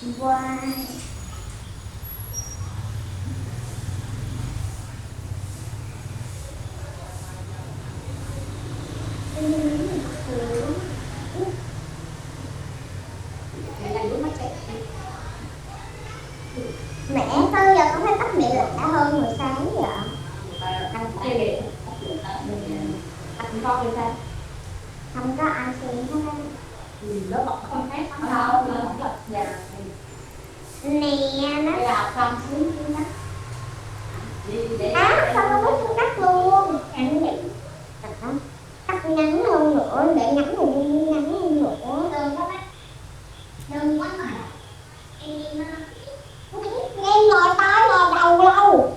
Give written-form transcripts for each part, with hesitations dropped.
Why? Mẹ sao giờ con thấy tóc mẹ lạ hơn hồi sáng vậy? Anh chơi gì? Anh con thì sao? Không có ai xem hết. Lớp học không khác lắm đâu, lớp học là già. Nè, nó bây giờ học xong xuống xuống đó. sao nó có xuống đất luôn? Em nghĩ cắt ngắn hơn nữa, để ngắn rồi đi ngắn hơn nữa. Đừng có bắt, đừng quá mà. Em ngồi tay ngồi đầu lâu.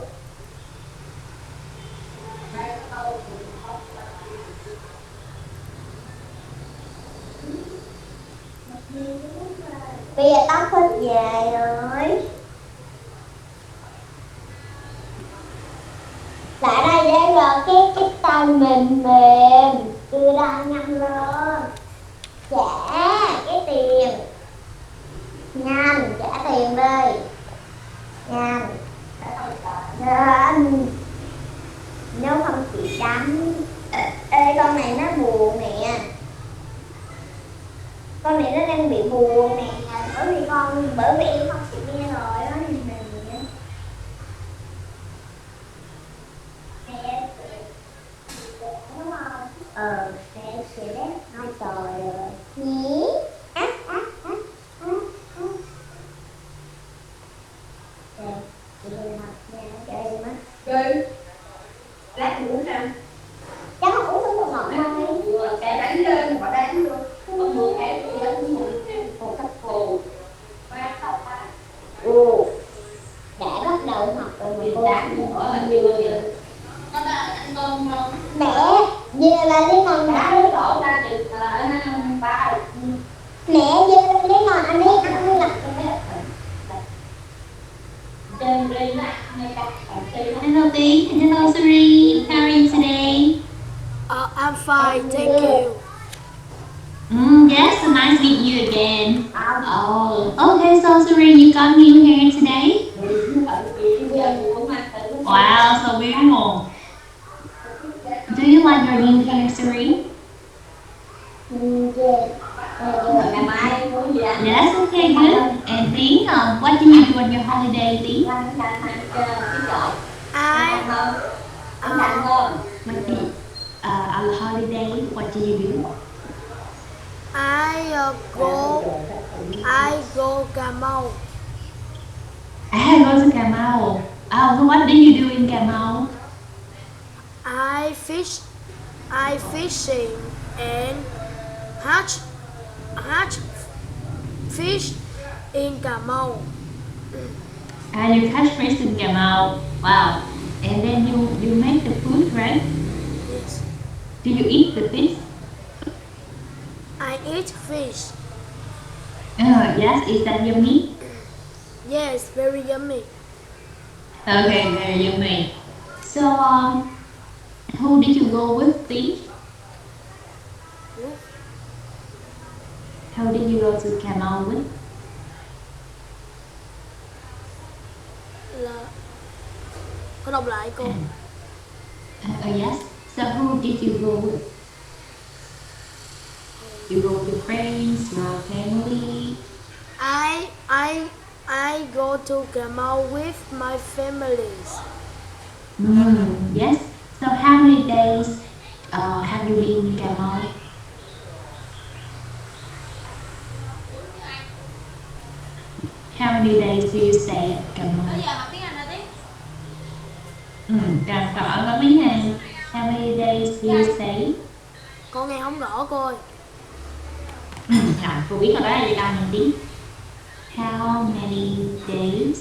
Bây giờ tóc hết về rồi. Lại đây để rồi cái tay mềm mềm, đưa ra nhanh lên. Trả cái tiền. Nhanh, trả tiền đi. Nhanh. Lên. Nếu không chị đánh. Ê con này nó buồn nè. Con này nó đang bị buồn nè. Bởi vì em không chịu nghe lời đó nên là nè. Nè. Đúng không? Nè sẽ đét. Ai trời rồi. Nhí. Chơi. Lát uống sao? Chắc không uống nước ngọt thôi. Cái đánh lên, họ đánh luôn. Con mua cái gì đó cũng một cách hồ. Đã bắt đầu học rồi mà cô Con đã ăn cơm không? mẹ về là đi ngồi Đã ăn. đổ ra chừng là 3. Mẹ về là đi ngồi ăn đi ăn đi là Hello Tiến, hello Suri, how are you today? I'm fine, thank you. Yes, so nice to meet you again. Oh, okay, so Suri, you got new hair today? Wow, so beautiful. Do you like your new hair, Suri? Yes, okay, good. And Tiến, what did you do on your holiday, Tiến? On holiday, what did you do? I go Cà Go to Cà Mau. Oh, so what did you do in Cà Mau? I fishing and hatch fish in Cà Mau. You catch fish in Cà Mau. Wow. And then you make the food, right? Yes. Do you eat the fish? I eat fish. Yes. Is that yummy? Yes, very yummy. Okay, very yummy. So, who did you go with, Steve? How did you go to Cà Mau with? Là có đọc lại cô. Yes. So who did you go with? You go with your friends, your family? I go to Cà Mau with my families. Yes. So how many days have you been in Cà Mau? How many days do you stay at Cà Mau? Cà Cỏ có mấy ngày? How many days do you stay? Con nghe không rõ cô ơi. Rồi, cô biết rồi đó là gì đâu mình biết. How many days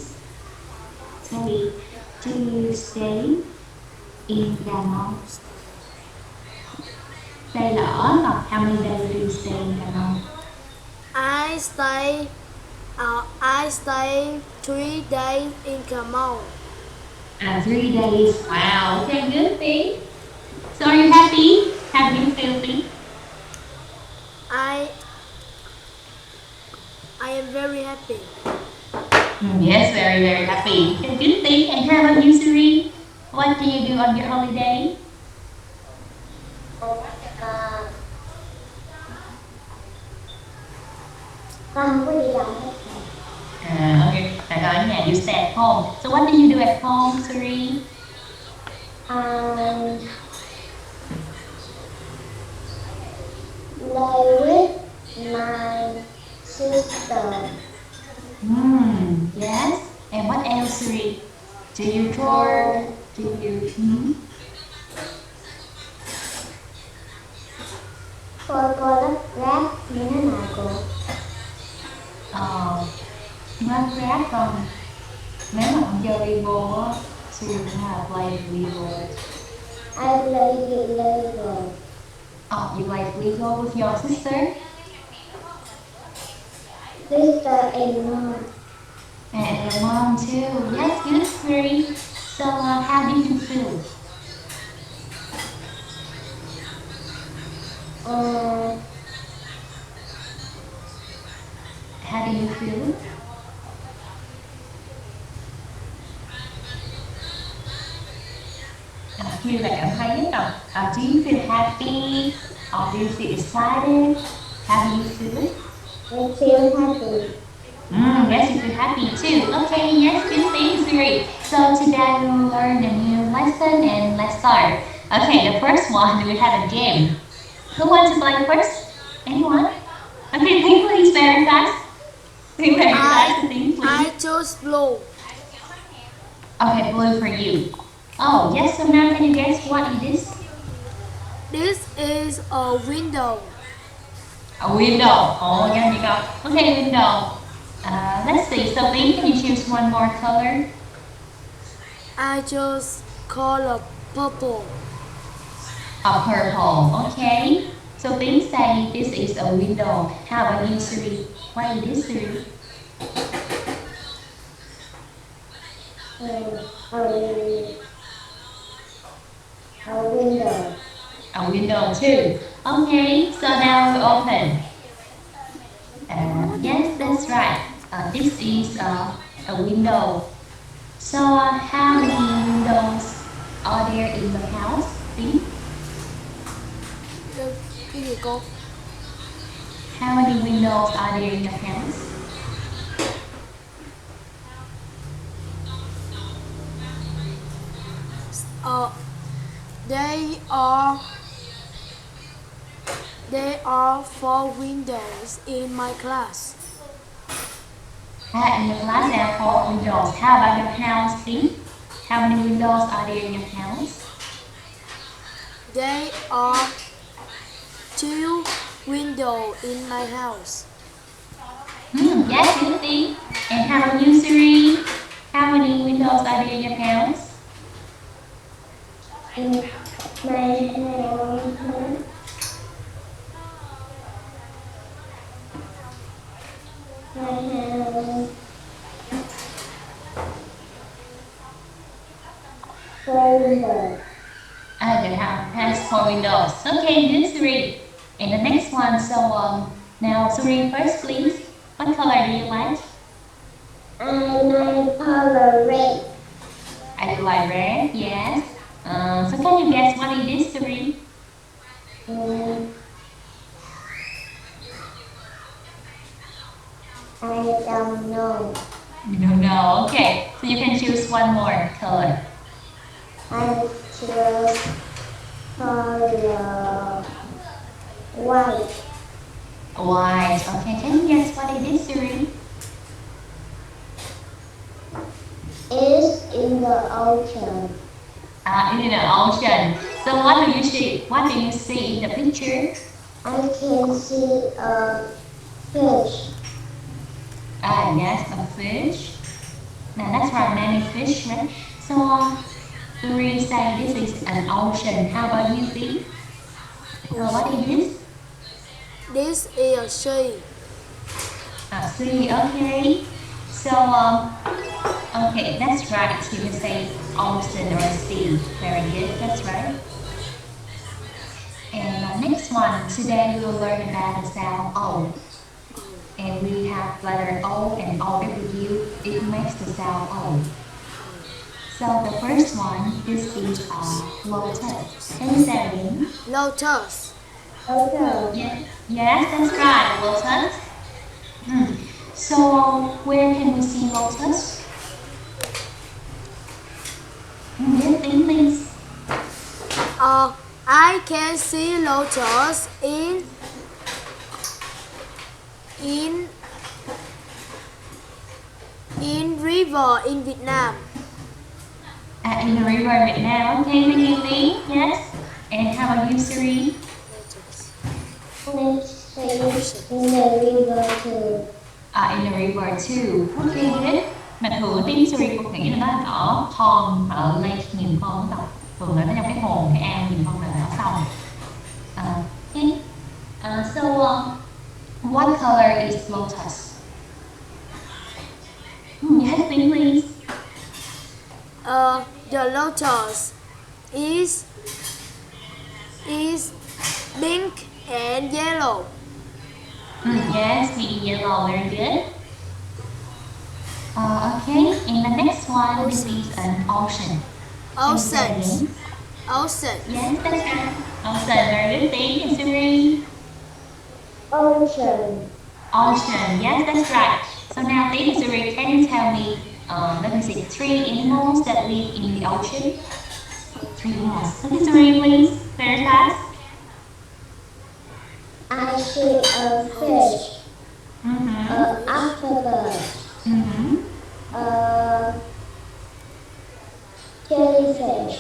do you stay in Cà Mau? Stay là ở là how many days do you stay in Cà Mau? I stay 3 days in Cà Mau. 3 days. Wow. Okay, good thing. So are you happy? How do you feel, Tiến? I am very happy. Yes, very, very happy. Okay, good thing. And how about you, Suri? What do you do on your holiday? À, con không có đi đâu hết. Okay. Bạn ở nhà, you stay at home. So what do you do at home, Suri? Um, play with my sister. Yes. And what else, Suri? Do you draw? Do you? Cô lắp ráp như thế nào cô? Lắp ráp con. Nếu mà con chơi Lego á, Suri cũng là play with Lego. I play with Lego. Oh, you like Lego with your sister? Sister and mom. And your mom too. Yes, good, Suri. So how do you feel? Uh, How do you feel? Feel là cảm thấy nhất nào. Do you feel happy? Or do you feel excited? How do you feel? I feel happy. Yes, you feel happy too. Okay, yes, good thing, Siri. So today we will learn a new lesson and let's start. Okay, the first one, we have a game. Who wants to play first? Anyone? Okay, think please very fast. Think very fast, think please. I chose blue. Okay, blue for you. Oh, yes, so now can you guess what it is? This is a window. A window. Oh, there you go. Okay, window. Let's see. So, Lee, can you choose one more color? I chose color purple. A purple. Okay. So, Lee say this is a window. How about you, Siri? What is this, Siri? A window. A window too. Okay. So now we open. Yes, that's right. This is a window. So, how many windows are there in the house? Lee? Cái gì cô? How many windows are there in the house? There are 4 windows in my class. In your class there are 4 windows. How about your house, Lee? How many windows are there in your house? There are 2 windows in my house. Yes, good thing. And how about you, Siri? How many windows are there in your house? In my house. Four windows. Your house has 4 windows. Okay, good, Siri. And the next one, so now Siri first, please. What color do you like? I like color red. I like red, yes. So can you guess what it is, Siri? I don't know. You don't know. Okay, so you can choose one more color. I choose color white. White. Okay, can you guess what it is, Siri? It's in the ocean. In the ocean. So what do you see? What do you see in the picture? I can see a fish. Yes, a fish. Now that's right, many fish, right? So Siri say this is an ocean. How about you, Lee? What is this? This is a sea. Sea, okay. So, okay, that's right. You can say ocean or sea. Very good, that's right. And next one, today we will learn about the sound O. And we have letter O and O with you. it makes the sound O. So the first one, this is lotus. Can you say it again? Lotus. Lotus. Yes, that's right, lotus. So where can we see lotus? Yes, Tiến, please. I can see lotus in river in Vietnam. In the river in Vietnam. Okay, thank you, Tiến. Yes. And how about you, Siri? Let's say in the river too. In the river too. Okay, good. Mà thường Tiến Siri cũng nghĩ là nó ở pond, ở lake nhiều hơn đâu. Thường là nó trong cái hồ, cái ao nhiều hơn là ở sông. Okay. So what color is lotus? Yes, Tiến, please. The lotus is pink and yellow. Yes, pink yellow, very good. Okay, and the next one, this is an ocean. Ocean. Yes, that's right. Ocean, very good. Thank you, Siri. Ocean. Ocean, yes, that's right. So now, thank you, Siri. Can you tell me, let me see, 3 animals that live in the ocean? 3 animals. Okay, Siri, please. Very fast. I see a fish. Octopus. Jellyfish.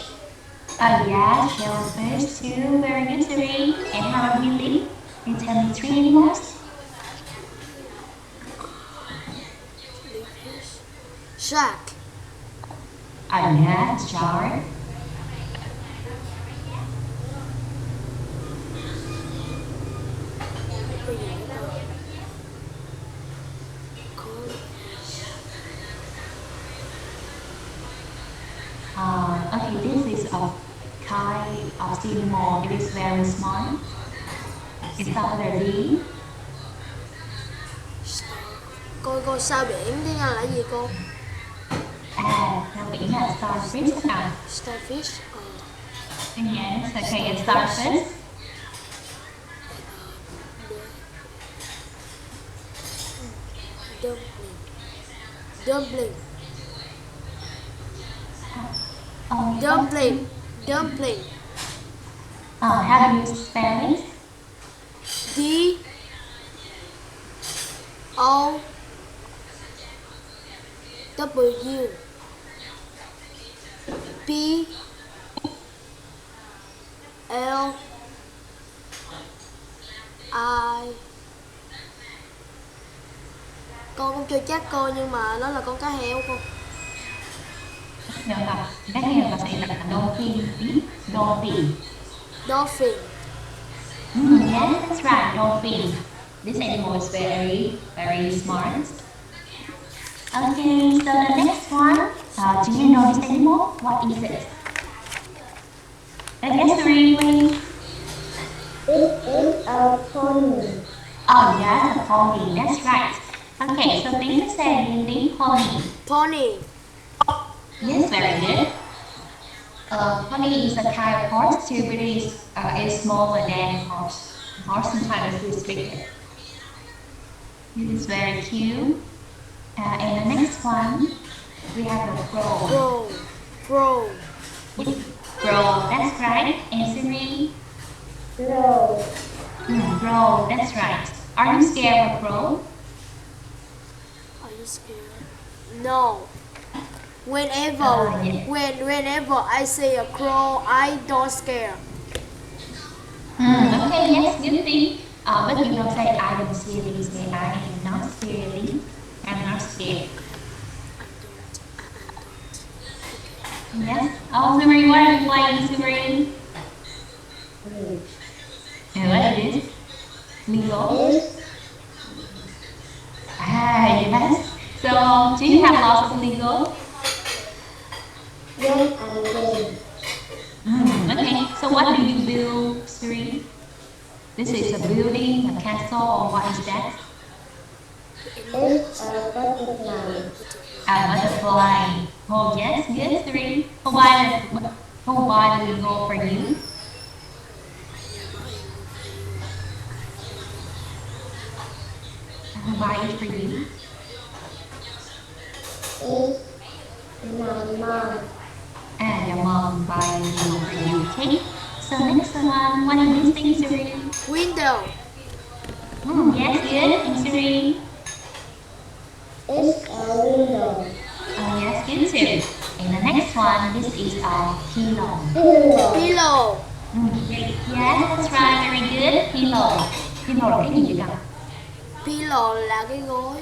Yeah, shellfish too. Very good, Siri. And how about you, Lee? Can you tell me 3 animals? Shark. Yeah, shark. Okay, this is a kind of animal. It is very smart. It's called a bee. Cô sao biển tiếng Anh là gì cô? Sao biển là starfish à? Starfish. Yes, okay, it's starfish. Dumpling. How do you spell it? DOWPLI. Con cũng chưa chắc cô, nhưng mà nó là con cá heo cô. Nhờ gặp các heo và sẽ là dolphin. Dolphin. Yes, that's right, dolphin. This animal is very, very smart. Okay, so the next one, do you know this animal? What is it? Yes, please. It is a pony. Yes, a pony, that's right. Okay, so Tiến sẽ say the pony. Pony. Yes, very good. Pony is a kind of horse too, but it is smaller than horse. Horse sometimes is bigger. It is very cute. And the next one, we have the crow. Crow. Crow, that's right. And Siri? Crow. Crow, that's right. Are you scared of crow? Are you scared? No. Whenever I see a crow, I don't scare. Okay, yes, good thing. But you don't say I don't scare you, say I am not scared. I'm not scared. Yes. Oh, Siri, what are you playing, Siri? What is it? Lego? Yes. So, do you have lots of Lego? Yes, I do. Okay, so what do you build, Siri? This is a building, a castle, or what is that? It's a butterfly. A butterfly. Oh yes, good, Suri. Why will go for you? Why is for you? Is my mom. And your mom buy you for you, okay? So next one, what is this thing, Suri? Window. Yes, good, and Suri. It's a window. Oh yes, good too. And the next one, this is a pillow. Pillow. Pillow. Great. Yes, that's right, very good. Pillow. Pillow là cái gì vậy con? Pillow là cái gối.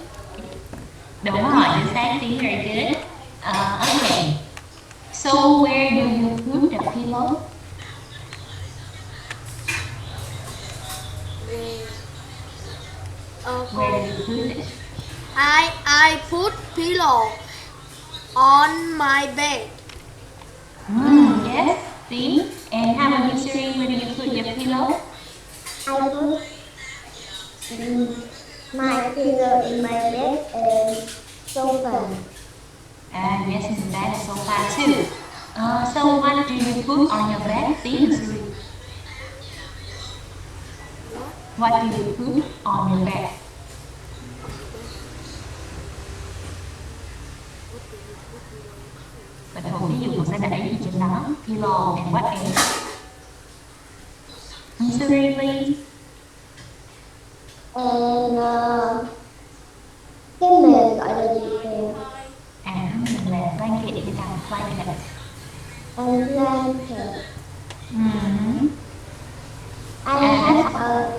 Đúng rồi, chính xác, Tiến, very good. Okay. So where do you put the pillow? Where do you put it? I put pillow on my bed. Yes, Tiến. And how about you, Siri? Where do you put your pillow? I put my pillow in my bed and sofa. Yes, in the bed and sofa too. So what do you put on your bed, Tiến and Siri? What do you put on your bed? Bình thường ví dụ mình sẽ để gì trên đó? Pillow and what else? Siri, please. And cái mền gọi là gì kìa? Mình là blanket thì làm blanket. And blanket. Mm-hmm. I have a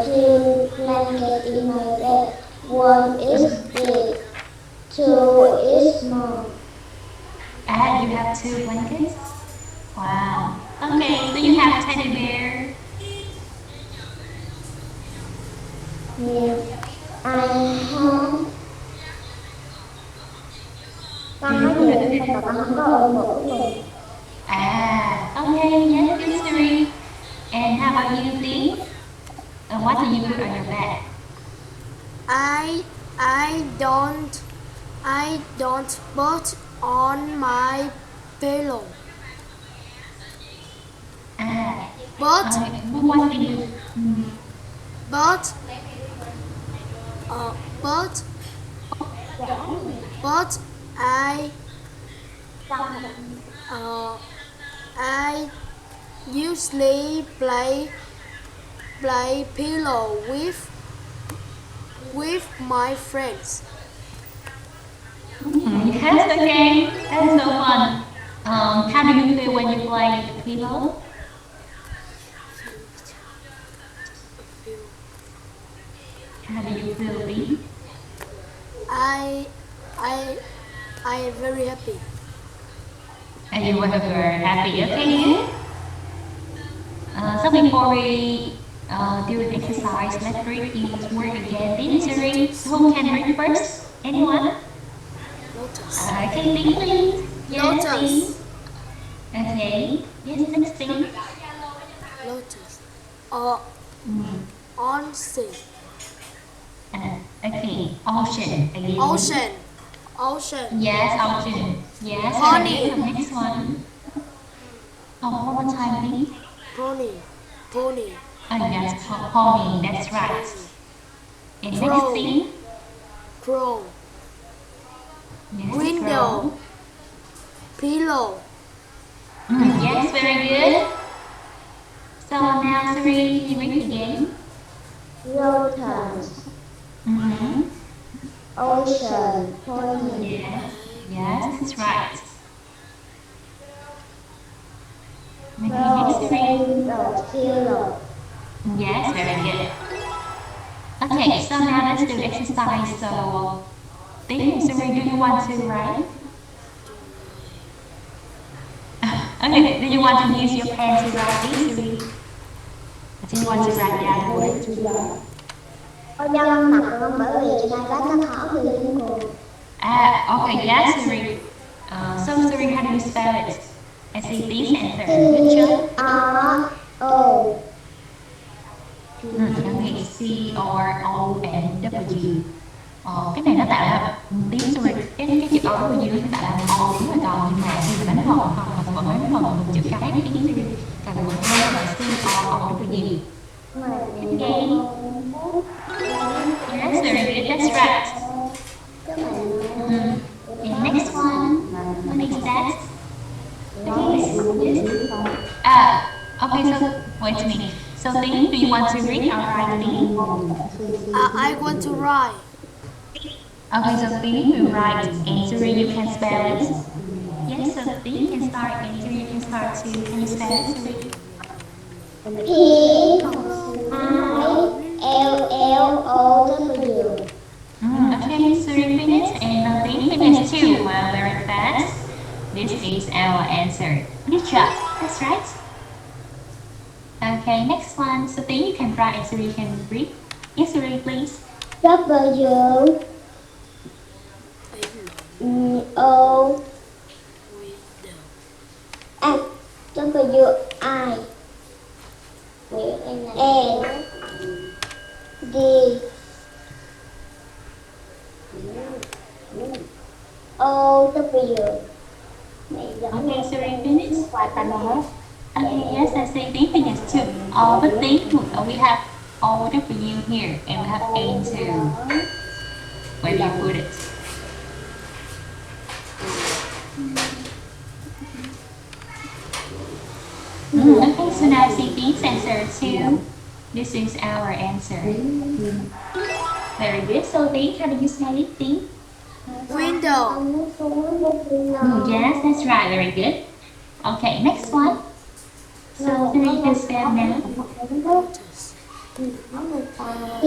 two blanket in my bed. One is big, two is small. You have two blankets? Wow. Okay, so you have a teddy bear. Yes, I have. Con nói nhiều nhưng mà con không có ôm bụng luôn. Okay, yes, history. And how about you, Tiến? What do you put on your bed? I don't put on my pillow. But What do you? but I usually play pillow with my friends. Yes, okay. That's so fun. How do you feel when you play with the pillow? How do you feel, Lee? I am very happy. And you were very happy, okay? So before we do an exercise, let's read each word again. This series, who can read first? Anyone? Lotus. Okay, Lee, please. Yes, Lotus. Lee. Okay. Yes, next thing. Lotus. Onsen. Okay, ocean again. Ocean. Yes, ocean. Yes. Pony. The next one. One more time, please. Pony. Yes, pony. That's right. And next thing. Crow. Yes, Window. crow. Pillow. Yes, very good. So now, three, you read again. Lotus. Ocean. Pony. Yes, that's right. Crow. Next three. Window. Pillow. Yes, very good. Okay, so now let's do exercise. So, Tiến, Siri, do you want to write? Okay, do you want to use your pen to write this, Siri? Do you want to write down the word? Con cho con đọc được không? Bởi vì trên đây nó khó thì linh hồn. Okay, yes, Siri. So, Siri, how do you spell it? I see this answer. Good job. R-O. Okay, C-R-O-N-W. Cái này nó tạo ra tiếng Suri, cái chữ O của dưới nó tạo ra O đúng rồi, còn nhưng mà khi đánh vần không vẫn đánh vần một chữ khác tiếng Suri càng vần hơn là C O rất là nhiều. Okay. Yes, very good. That's right. And next one. What is that? Okay, so wait a minute. So Tiến, do you want to read or write Tiến? I want to write. Okay, so Tiến will write and Suri you can spell it. Yes, so Tiến can start and Suri you can start too. Can you spell it, Suri? P-I-L-L-O-W. Okay, Suri finish and Tiến finish too. Well, very fast. This is our answer. Good job. That's right. Okay, next one. So Tiến you can write and Suri you can read. Yes, Suri, please. W O W I N D O W. Okay, Suri finish. Okay, yes, I say Tiến finish too. But Tiến, we have O W here and we have N too. Where do you put it? Okay, so now see Tiến answer too. This is our answer. Very good. So Tiến, how do you spell it, Tiến? Window. Yes, that's right. Very good. Okay, next one. So Suri you can spell now. T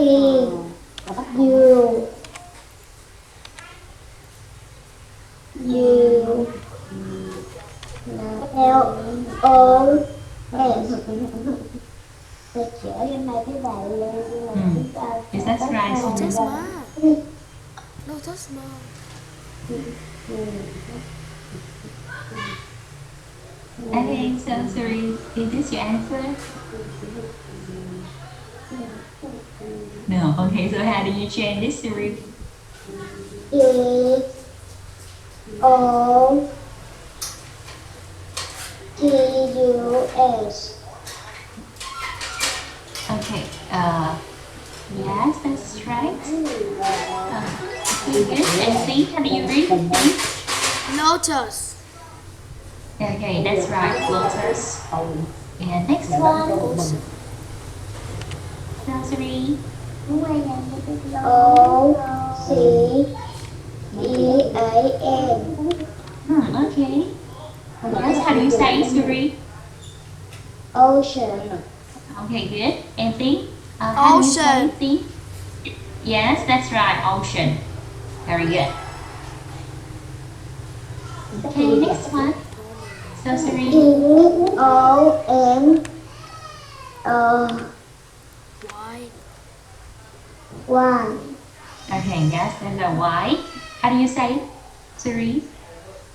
U L O S. Is that right? That's Suri? mine. No, that's mine. Okay, so Suri, is this your answer? No. Okay, so how do you change this, Suri? E O T U S. Okay. Yes, that's right. Okay, good. And see, how do you read? See? Lotus. Okay, that's right. Lotus. And next one. So Suri. O C E A N. Okay. Yes, how do you say Suri? Ocean. Okay, good. And think? How do you say Ocean. think? Yes, that's right. Ocean. Very good. Okay, next one. So Suri. E O N Why? one. Okay, yes, that's a Y. How do you say Suri?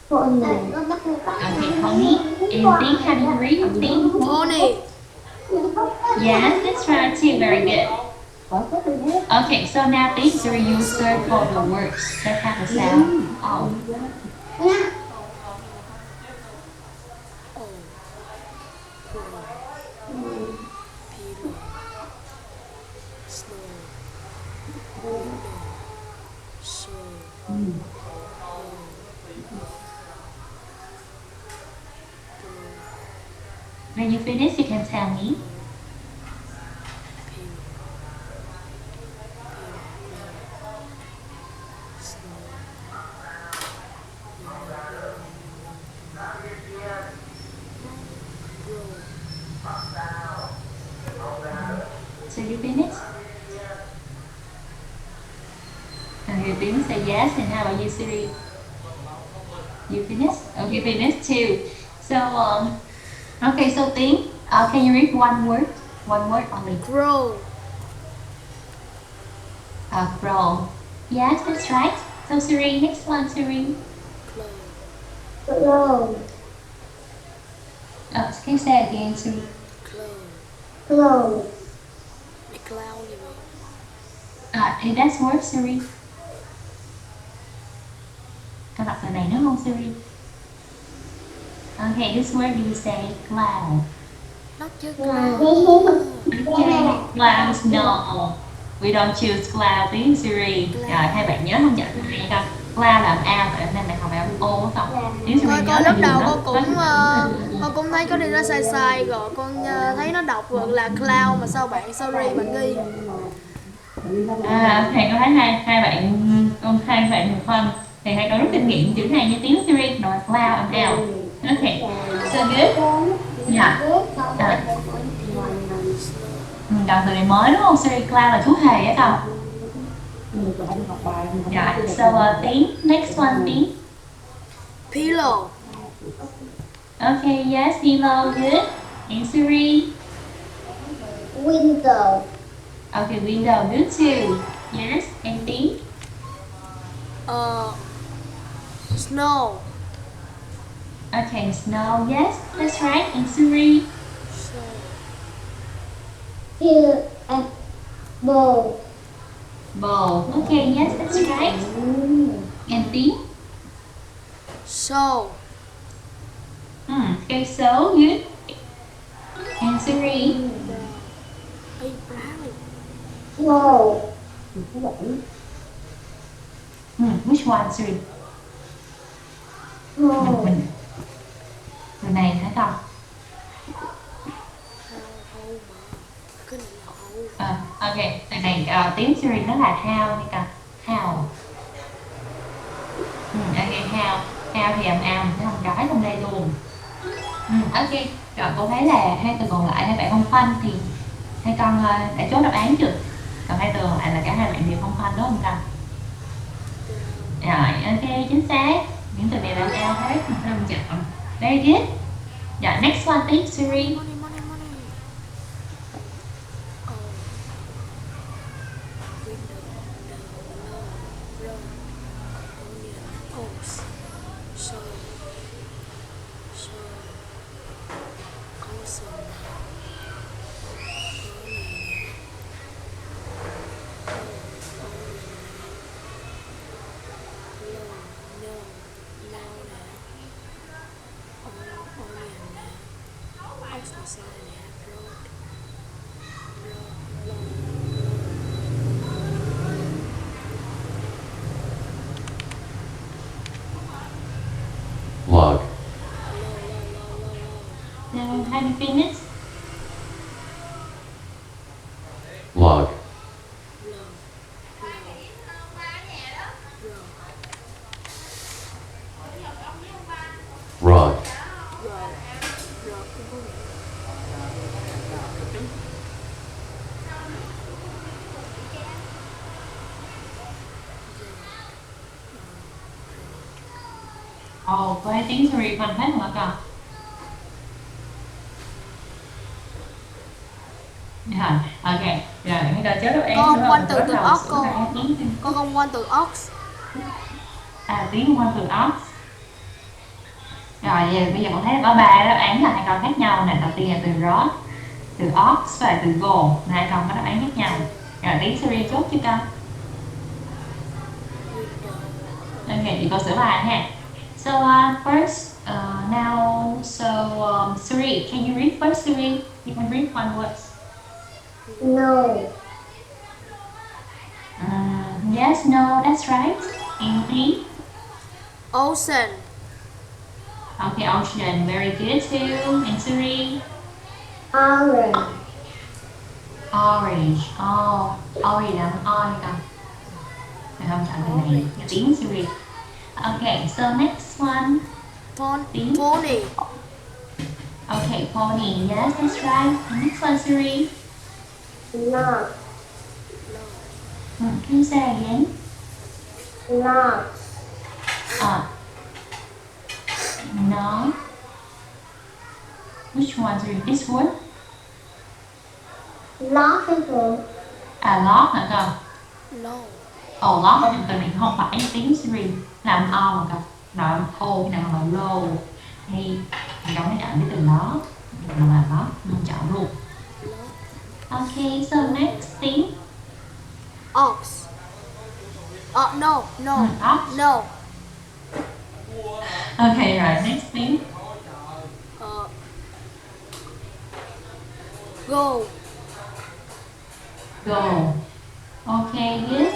Pony. Okay, pony. And think, how do you read? Think? Pony. Yes, that's right too. Very good. Okay, so now think Suri, you search for the words that have a sound. Oh. When you finish, you can tell me. So you finish? Okay, Tiến say yes, and how about you, Siri? You finish? Okay, finish too. So, okay, so Tiến, can you read one word? One word only. Grow. Grow. Yes, that's right. So Siri, next one, Siri. Clone. Can you say again, Siri? Clone. Cái cloud gì vậy? Hey, that's word, Siri. Siri. Okay, this word you say cloud. Not just Cloud. Okay, clouds, no. We don't choose cloud, tiếng Siri. Rồi, hai bạn nhớ không nhận hay không? Cloud là âm A, tại hôm nay mày học bài âm O không? Tiếng Siri Coi nhớ là lúc đầu dùng con cũng thấy có đi nó sai sai rồi con thấy nó đọc vượt là cloud mà sao bạn sorry bạn ghi. Thầy có thấy hai bạn một phân thì hãy có rút kinh nghiệm chữ này như tiếng Siri rồi cloud âm ao. Okay, so good. Yeah. Đọc từ này mới đúng không? Siri, cloud là chú hề á không? Yeah. So Tiến, next one Tiến. Pillow. Okay, yes, pillow, good. And Siri. Window. Okay, window, good too. Yes, and Tiến. Snow. Okay, snow, yes, that's right. And Siri. Here and bowl. Bowl. Okay, yes, that's right. And Tiến. Show. Okay, so good. And Siri. Slow. Which one, Siri? Slow. Từ này phải không? Ok, từ này tiếng Siri nó là how nha con. How. Ok, how. How thì âm ao, nó không nói trong đây luôn. Ok, rồi cô thấy là hai từ còn lại hai bạn không phân thì hai con đã chốt đáp án chưa? Còn hai từ còn lại là cả hai bạn đều không phân đúng không con? Rồi, ok, chính xác. Những từ này là ao hết, không chọn. Very good. Rồi, next one, please, Siri. Log. Now, have you finished? Log. Rod. Ồ, cô thấy tiếng Siri phân hết rồi con. Rồi, ok. Rồi, bây giờ chốt đáp án. Con không quanh từ bắt đầu ox sửa lại tiếng. con không quanh từ ox. Tiếng không quanh từ ox. Rồi, bây giờ con thấy có 3 đáp án là hai con khác nhau nè. Đầu tiên là từ rod, từ ox và từ go. Hai con có đáp án khác nhau. Rồi, tiếng Siri chốt chưa con? Ok, chị cô sửa bài ha. So first, now, Siri, can you read first, Siri? You can read one word. No. Yes, no, that's right. And Tiến? Ocean. Okay, ocean, very good too. And Siri? Orange. Orange. Oh, orange là o nha con. Phải không? Chọn từ này. Tiến Siri. Okay, so next one. Tiến. Pony. Okay, pony. Yes, that's right. And next one, Siri. Not. Can you say again? Not. No. Which one, Siri? This one? Lót cái cửa. Lót hả con? No. Lót từ này không phải tiếng Siri. Làm o mà con. Nào làm o, nào làm low. Hay mình đâu có chọn cái từ lót. Mình làm lót, không chọn luôn. Okay, so next Tiến. Ox. No. Ox. No. Okay, right, next thing. Go. Go. Okay, good.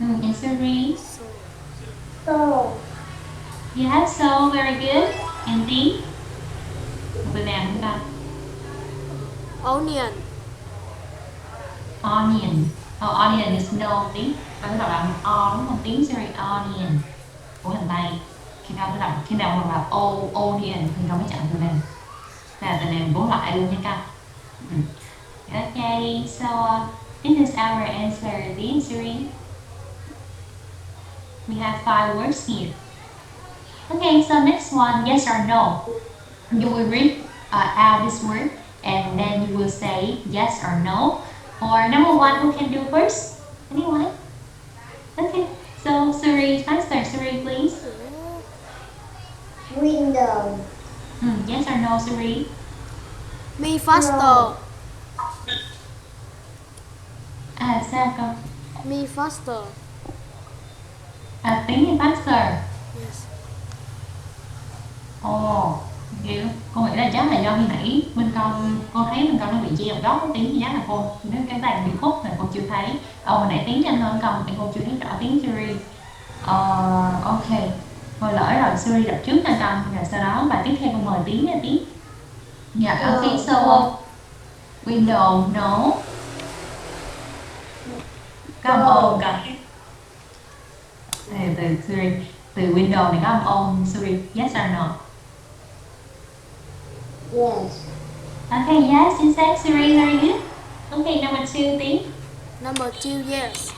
And Suri. Tô. Yeah, so very good. And Tiến. Một từ nào chúng ta? Onion. Onion. Oh, onion is no Tiến. Và cái đọc là o đúng không? Tiến Suri, onion. Của hình tay. Khi nào mà onion thì không mới chọn từ này. Là từ này vốn lại luôn nha các. Okay, so this is our answer, Tiến Suri. We have 5 words here. Okay, so next one, yes or no. You will read out this word and then you will say yes or no. Or number one, who can do first? Anyone? Okay, so Suri, answer Suri, please. Window. Yes or no, Suri? Me faster. No. Sao con? Me faster. Tiếng thì faster. Yes. Hiểu. Con nghĩ là chắc là do khi nãy con thấy bên con nó bị che một góc tiếng thì chắc là nếu cái bàn bị khúc là con chưa thấy. Hồi nãy tiếng nhanh hơn con thì con chưa thấy rõ tiếng Siri. Ok. Rồi lỡ rồi Siri đọc trước nha con. Rồi sau đó bài tiếp theo con mời tiếng nha tiếng. Dạ, ok, so window, no. Có âm ôn con. Từ Siri, từ window này có âm ôn Siri, yes or no? Yes. Okay, yes, chính xác, Siri, very good. Okay, number 2, Tiến. Number 2, yes.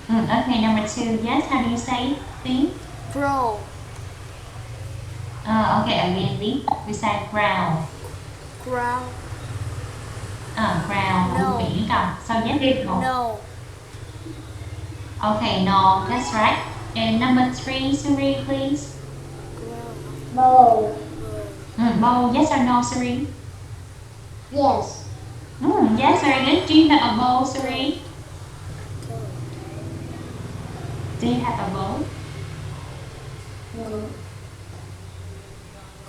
Okay, number 2, yes, how do you say Tiến? Crow. Okay, again, Tiến. We say crown. Crown. Crown, No. biển còn. So yes, đi. No. Okay, no, that's right. And number 3, Siri, please. Bowl. Bowl, yes or no, Siri? Yes. Yes, very good. Do you have a bowl, Siri? Do you have a bowl? No.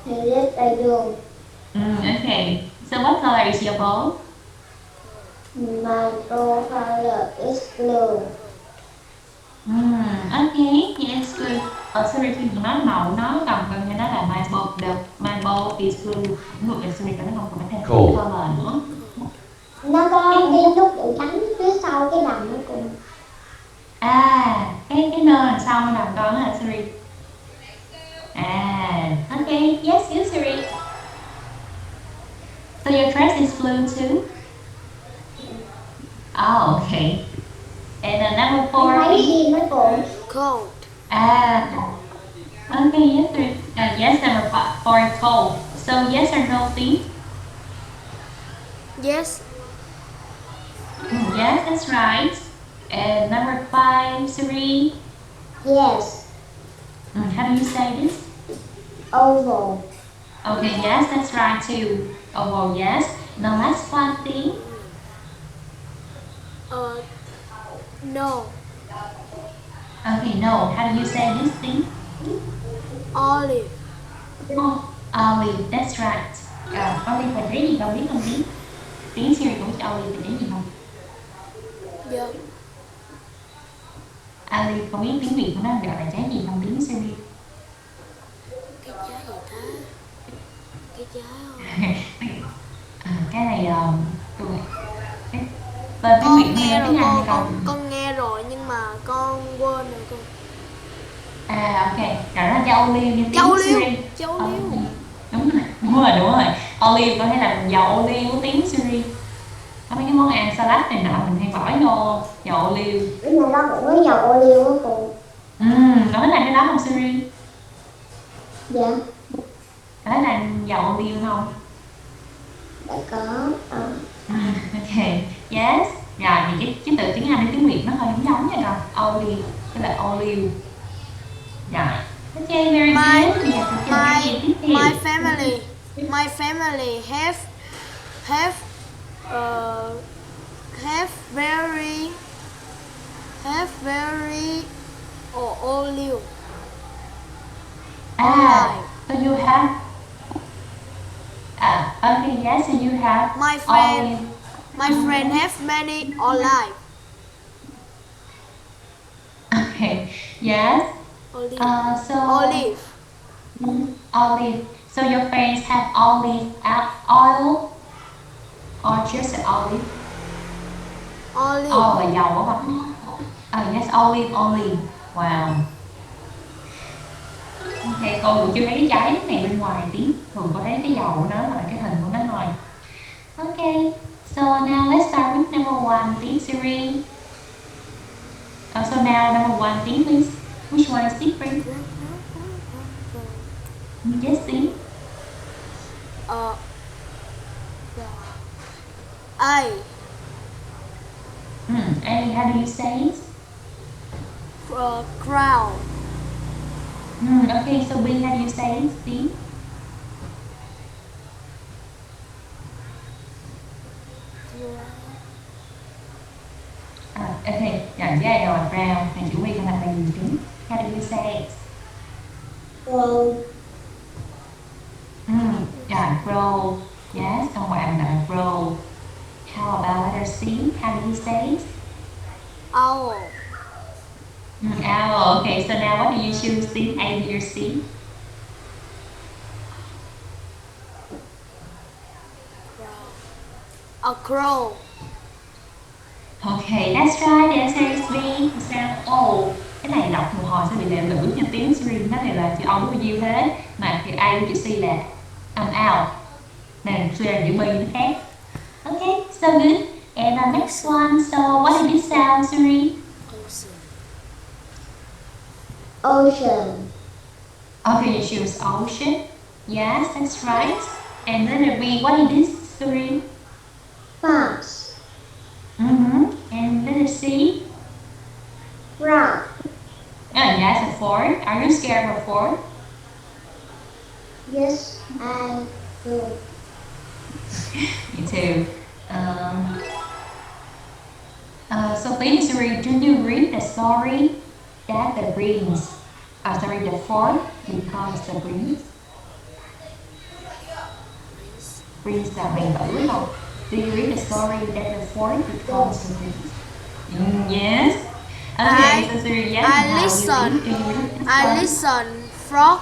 Yes, I do. Okay. So what color is your bowl? My bowl color is blue. Okay, yes, good. Sorry, khi mình nói màu nó còn nghe đó là my bowl is blue. Ngược lại sorry, nó không còn thêm Cool. color nữa. Nó có cái nút để trắng phía sau cái đầm nó cùng. Cái nơi đằng sau nó làm con hả Siri? Okay, yes, good Siri. So your dress is blue too? Oh, okay. And number 4. Mấy gì nó cùng. Cold. Okay, yes, Siri. Yes, number 4, cold. So yes or no, Tiến? Yes. Yes, that's right. And number 5, Siri. Yes. How do you say this? Oval. Okay, yes, that's right too. Oh, yes. The last one thing. No. Okay, no. How do you say this thing? Olive. Oh, olive, that's right. Olive là trái gì con biết không biết? Tiếng Siri cũng biết olive là trái gì không? Yeah. Olive con biết tiếng Việt của nó gọi là trái gì không tiếng Siri? Cái trái gì ta? Cái trái Cái này tên tiếng Việt nghe tiếng rồi Anh con nghe rồi nhưng mà con quên rồi con. Ok, rồi đó dầu olive như Dầu tiếng liêu. Siri. Dầu liêu. Đúng rồi. Olive có thể làm dầu ô liu của tiếng Siri. Có mấy cái món ăn salad này nọ mình hay bỏ vô dầu ô liu. Cái này nó cũng có dầu ô liu đó cùng. Có thể làm cái đó không Siri? Dạ. Có thể làm dầu ô liu không? Đã có. Ok, yes. Rồi thì cái từ tiếng Anh với tiếng Việt nó hơi giống nha con. Olive, cái là olive. Rồi. Ok, very good. My family have very olive. So you have okay, yes, so you have My friend have many olive. Okay, yes. So Olive. olive. So your friends have olive oil or just olive? Olive. Là dầu á mà. Yes, olive. Wow. Ok, cô cũng chưa thấy cái trái này bên ngoài Tiến. Thường có thấy cái dầu của nó và cái hình của nó thôi. Okay, so now let's start with number one, Tiến Siri. So now number one, Tiến, please. Which one is different? Yes, Tiến. A. A, how do you say it? Crown. Okay, so B, how do you say it, Tiến? Okay, rồi với rồi, brown. Thằng chủ B còn là gì Tiến? How do you say it? Rồi. Rồi, grow. Yes, xong rồi anh là grow. How about letter C? How do you say it? Owl. Owl. Okay, so now what do you choose, Tiến? A, B, or C? A crow. Okay, that's right. The answer is B. Sao? Cái này đọc một hồi sẽ bị lệ lưỡi nha Tiến Siri. Nó thì là chữ O với U hết. Mà chữ A với chữ C là out. Này, suy ra chữ B nó khác. Okay, so good. And the next one. So what is this sound, Siri? Ocean. Okay, you choose ocean. Yes, that's right. And letter B, what is this, Siri? Fox. And letter C? Rock. Yes, a fort. Are you scared of a fort? Yes, I do. Me too. So please read, do you read the story that the the fort becomes the prince là bền tử đúng không? Do you read the story that the fort becomes the prince? Yes. Okay, so Siri, yes. I listen frog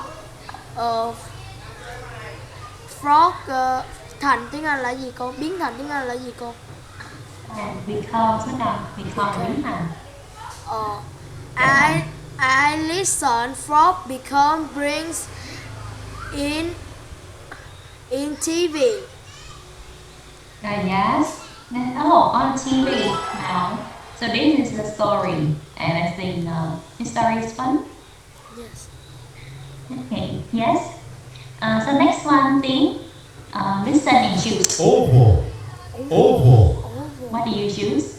thành tiếng Anh là gì cô? Biến thành tiếng Anh là gì cô? Becomes biến thành. I listen frog become brings in TV. Yes. On TV now. So this is the story, and I think the story is fun. Yes. Okay. Yes. So next one thing. Listen and choose. Oval. What do you choose?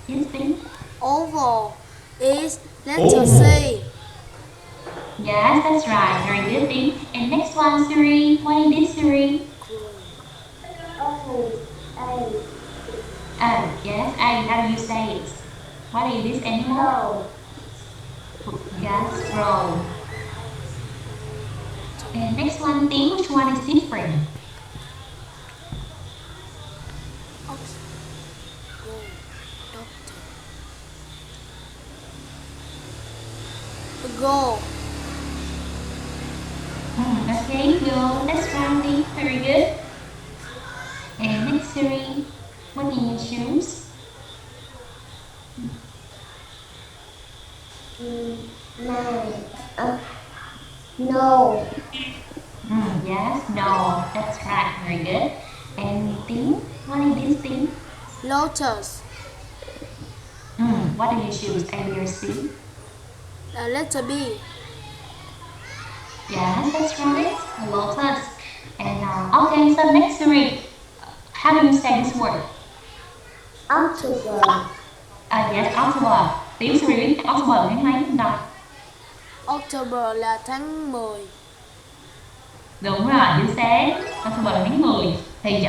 Yes, thing. Oval is letter C. Yes, that's right. Very good thing. And next one, Siri. What is this, Siri? Yes. A. How do you say it? What is this animal? Yes, crow. And next one thing. Which one is different? Go. Okay, go. That's rounding. Very good. And next, Siri. What do you choose? No. Yes, no. That's right. Very good. And thing. What is this thing? Lotus. What do you choose? A, B, or C? Letter B. Yes, that's right. A lotus. And okay, so next Siri. How do you say this word? October. Yes, October. Tiếng Siri biết October là tháng mấy không ta? October là tháng 10. Đúng rồi, chính xác. October là tháng 10. Thì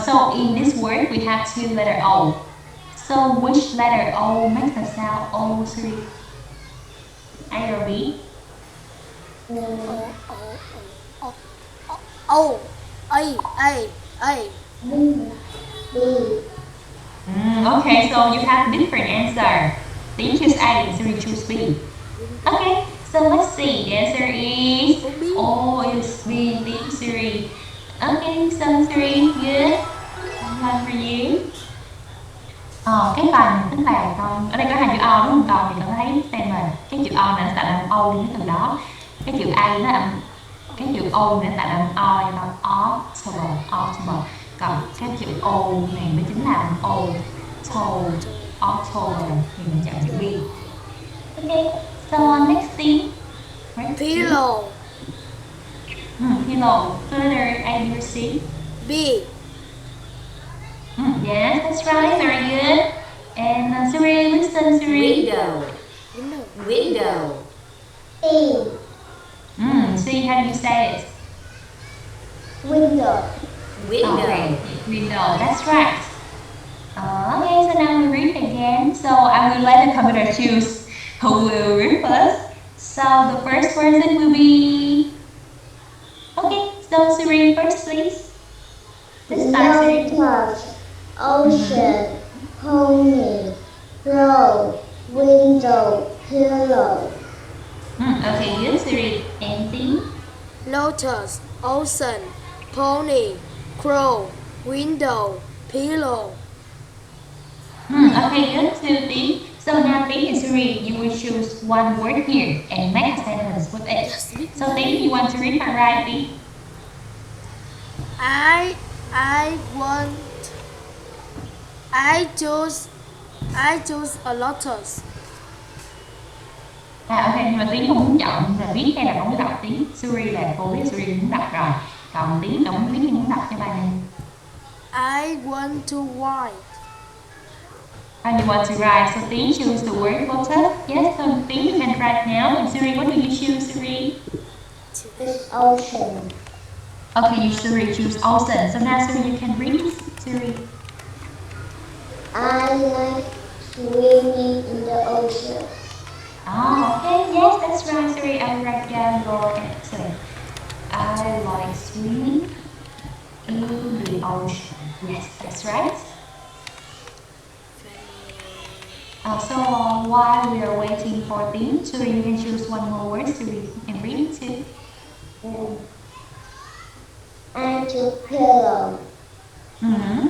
so in this word we have two letter O. So which letter O makes the sound O, Siri? A or B? Ừ. O A. B. B. Okay, so you have different answer. Tiến choose A and Siri choose B. Okay, so let's see. The answer is it's B. Tiến Siri. Okay, so Siri, good. One for you. Cái phần tức là con ở đây có hai chữ O đúng không con, thì con thấy xem là cái chữ O này nó tạo ra âm O đi cái từ đó, cái chữ A nó âm, cái chữ O này nó tạo ra âm O cho nó October, còn cái chữ O này mới chính là âm O, October, thì mình chọn chữ B. Okay, so next thing, right? Pillow. Pillow. Further, A, B, or C? B. Yes, that's right. Very good. And Siri, listen, Siri. Window. E. See how do you say it? Window. Okay. Window. That's right. Okay, so now we read again. So I will let the computer choose who will read first. So the first person will be. Okay, so Siri first, please. Let's start, Siri. Lotus, ocean, pony, crow, window, pillow. Okay, good, Siri. Anything? Lotus, ocean, pony, crow, window, pillow. Okay, good, Siri. So now Tiến and Siri, you will choose one word here and make a sentence with it. So Tiến, you want to read or write, Tiến? I choose a lotus. Ok, nhưng mà Tiến không muốn chọn là viết hay là không muốn đọc. Tiến, Siri là cô biết Siri muốn đọc rồi. Còn Tiến không muốn viết nhưng muốn đọc cho bài này. I want to write. And you want to write, so Tiến choose the word lotus. Yes, so Tiến you can write now. And Siri, what do you choose, Siri? It's ocean. Okay, you Siri choose ocean. So now Siri you can read, Siri. I like swimming in the ocean. Okay, yes, that's right, Siri. I will write down your answer. I like swimming in the ocean. Yes, that's right. So while we are waiting for Tiến, Siri, you can choose one more word, Siri, and read it too. I choose pillow.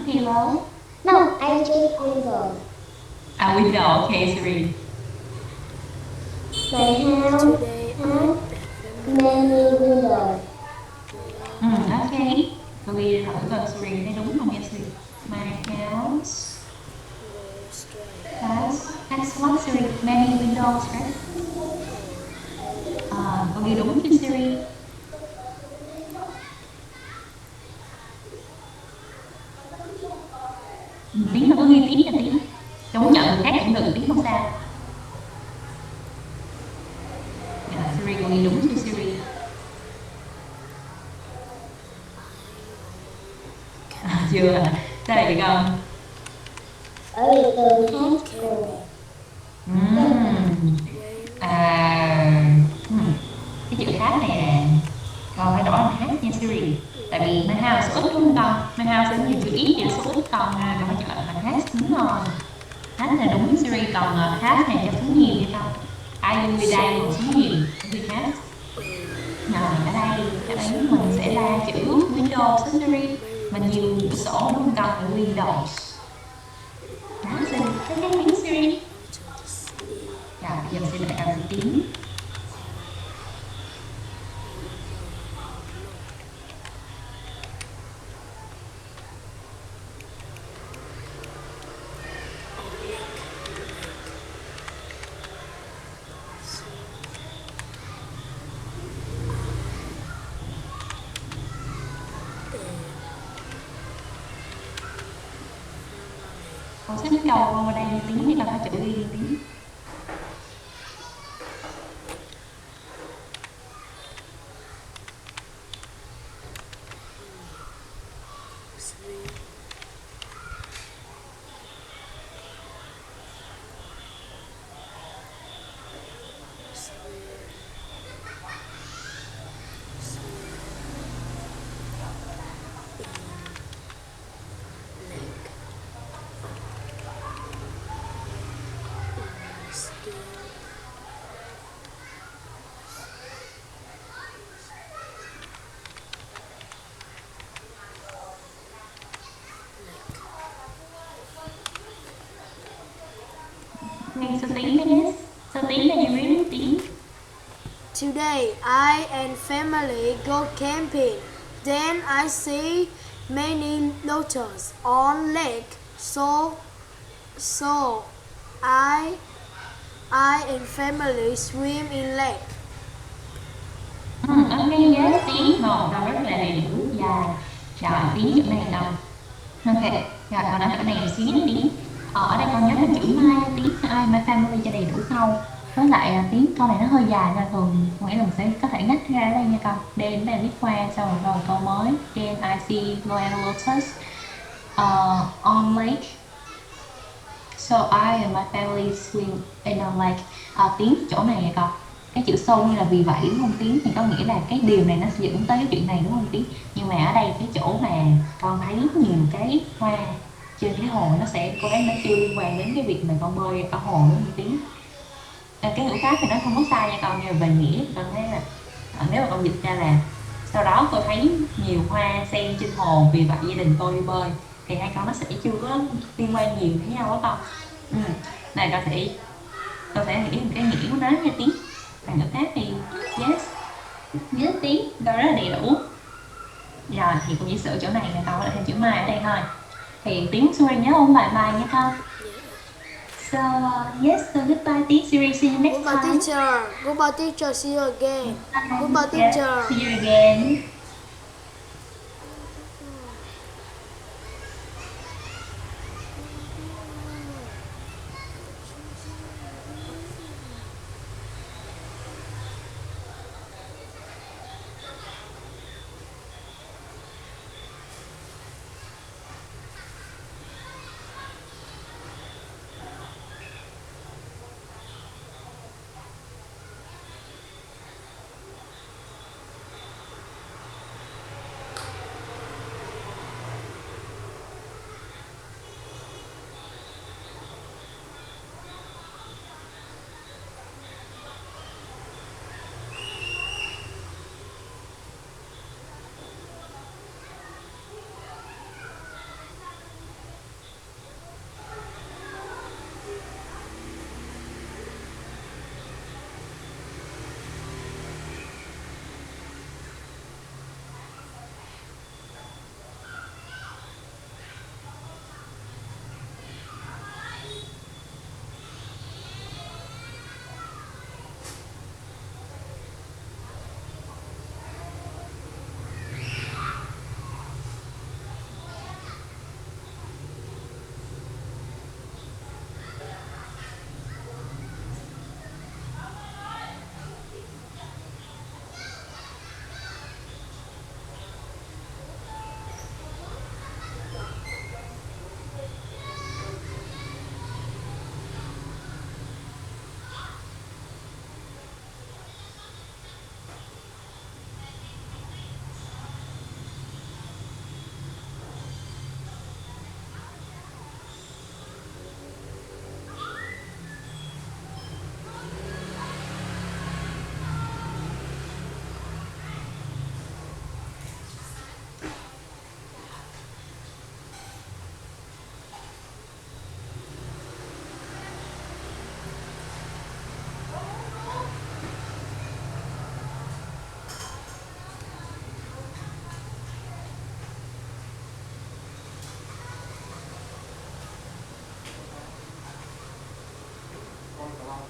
Pillow. No, I choose window. Window. Okay, Siri. My house has many windows. Okay. Tôi ghi thử coi Siri thấy đúng không nha Siri. My house has what, Siri? Many windows, right? Tôi ghi đúng chứ Siri? Tiến là có ghi Tiến cho Tiến. Tôi muốn chọn người khác cũng được, Tiến không sao. Siri có ghi đúng chứ Siri? Chưa, sao lại được không? Ở vì từ hát cùng. Cái chữ hát này nè, con phải đổi là hát nha Siri. Tại vì my house số ít đúng không con? My house sẽ nhiều chữ ít, chữ số ít, con phải chọn là hát đúng rồi. Hát là đúng Siri, còn hát này cho số nhiều hay không? Ai vui đây một số nhiều vì hát. Rồi ở đây mình sẽ ra chữ Windows Siri, mà nhiều sổ đúng không con? Là Windows. Đó, Siri, cái tiếng Siri. Rồi bây giờ sẽ lại cầm tiếng. Con xích cầu con vào đây tiếng thì là phải chữ ghi tiếng. Okay, so Tiến yes. So Tiến, are you ready, Tiến? Today I and family go camping. Then I see many lotus on lake. So I and family swim in lake. Ok, yes, Tiến. Một câu rất là đầy đủ, dài. Rồi, Tiến chỗ này đâu? Ok, rồi còn ở chỗ này xíu nữa Tiến. Ở đây con nhớ thêm chữ my Tiến, my family cho đầy đủ câu. Với lại Tiến câu này nó hơi dài nên thường nghĩa là mình sẽ có thể ngắt ra ở đây nha con. Then đây là viết qua xong rồi đầu câu mới. Then I see Noel lotus on lake. So I and my family swim in a lake. Tiến chỗ này nè con, cái chữ so như là vì vậy đúng không Tiến, thì có nghĩa là cái điều này nó sẽ dẫn tới cái chuyện này đúng không Tiến, nhưng mà ở đây cái chỗ mà con thấy nhiều cái hoa trên cái hồ nó sẽ có lẽ nó chưa liên quan đến cái việc mà con bơi ở hồ đúng không Tiến. Cái ngữ pháp thì nó không có sai nha con, nhưng mà về nghĩa con thấy là nếu mà con dịch ra là sau đó tôi thấy nhiều hoa sen trên hồ vì vậy gia đình tôi đi bơi, thì hai con nó sẽ chưa có liên quan nhiều với nhau đó con. Này con sẽ nghĩ cái nghĩa của nó nha Tiến. Bằng ngữ pháp thì yes, nhớ Tiến đâu rất là đầy đủ. Rồi thì cũng chỉ sửa chỗ này là con có thêm chữ mai ở đây thôi. Thì Tiến Suri nhớ ôn bài bài nha con. So yes, so goodbye Tiến Suri, see you next Goodbye time. teacher. Goodbye teacher. See you again. Goodbye Yes, teacher. see you again.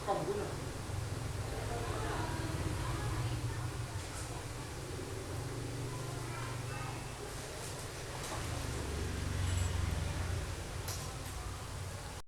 Không